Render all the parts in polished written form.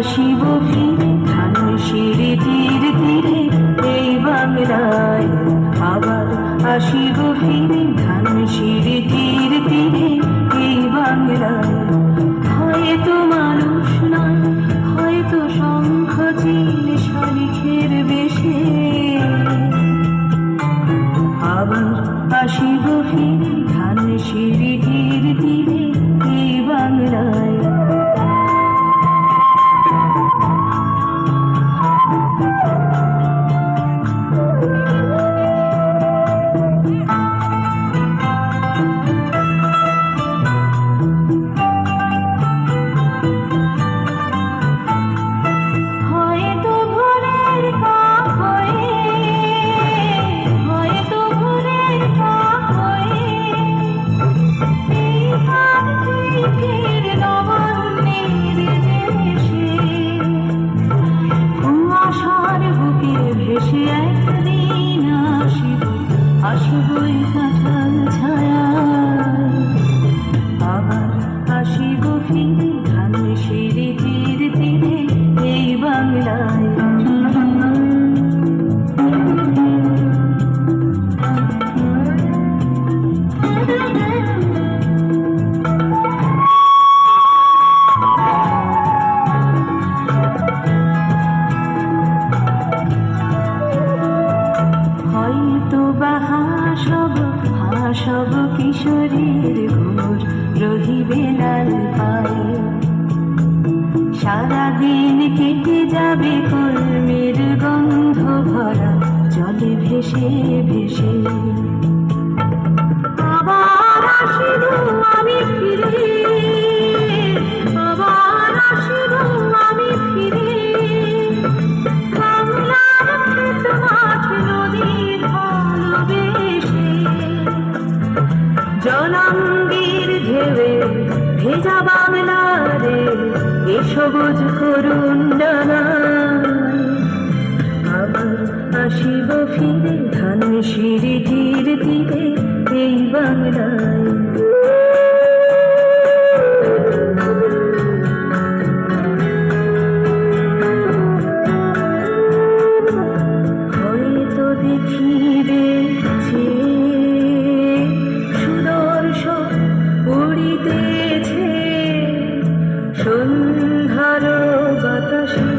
আসিব ফিরে ধানসিঁড়ি তীর তীরে এই বাংলায়। আবার আসিব ফিরে ধানসিঁড়ি তীর তীরে এই বাংলায়। হয়তো মানুষ নয়, হয়তো শঙ্খ চিল শালিখের বেশে। আবার আসিব ফিরে ধানসিঁড়ি তীর তীরে এই বাংলায়। আসিবই কাঁঠাল ছায়া। আবার আসিব ফিরে ধানসিঁড়ি তীর তীরে এই বাংলায়। হয়তো বা হাসব কিশোরীর ঘোর রহিবে লাল পায়ে। সারাদিন কেটে যাবে কলমের গন্ধ ভরা জলে ভেসে ভেসে। আবার আসিব আমি ফিরে, আবার আসিব আমি ফিরে। বাংলার ক্ষেত মাঠ নদীর ভালোবেসে। জনঙ্গির ঢেউয়ে ভেজা বাংলারে এ সবুজ করুণ ডানায়। আবার আসিব ফিরে ধানসিঁড়ি তীর তীরে এই বাংলায়। হয়তো দেখিবে সুদর্শন উড়িতেছে সন্ধ্যার বাতাসে।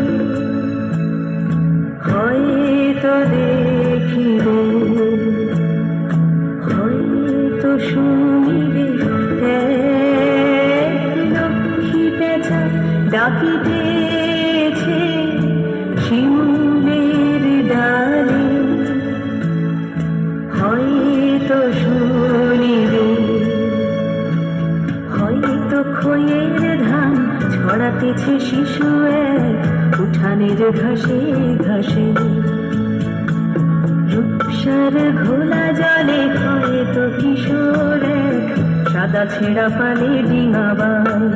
হয়তো দেখিবে, হয়তো শুনিবে লক্ষ্মী পেঁচা ডাকিতেছে শিমুলের ডালে। হয়তো শুনিবে, হয়তো খইয়ের ধান ছড়াতেছে শিশু এক উঠানের ঘাসে ঘাসে। রূপসার ঘোলা জলে হয়তো কিশোর এক সাদা ছেঁড়া পালে ডিঙাবার।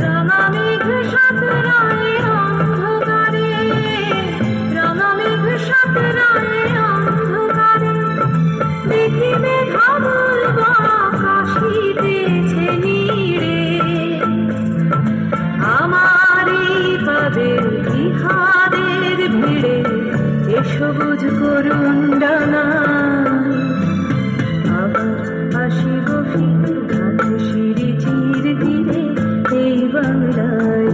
রাঙা মেঘ সাঁতরায় অন্ধকারে, রাঙা মেঘ সাঁতরায় অন্ধকারে। দেখিবে ভাবুর কাশিতেছে নীড়ে। আমারই পাদের ইহাদের ভিড়ে এ সবুজ করুণ ডানায়। আবার আসিব ফিরে ধানসিঁড়ি তীর তীরে এই বাংলায়।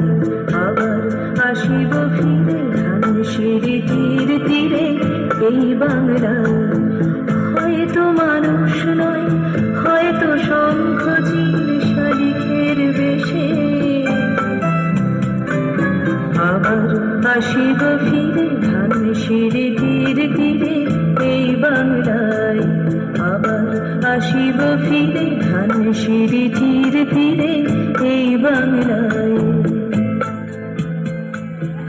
আবার আসিব ফিরে ধানসিঁড়ি তীর তীরে এই বাংলায়। হয়তো মানুষ নয়, হয়তো শঙ্খ চিল শালিখের বেশে। আবার আসিব ফিরে ধানসিঁড়ি তীর তীরে এই বাংলায়। আবার আসিব ফিরে ধানসিঁড়ি তীর তীরে এই বাংলায়।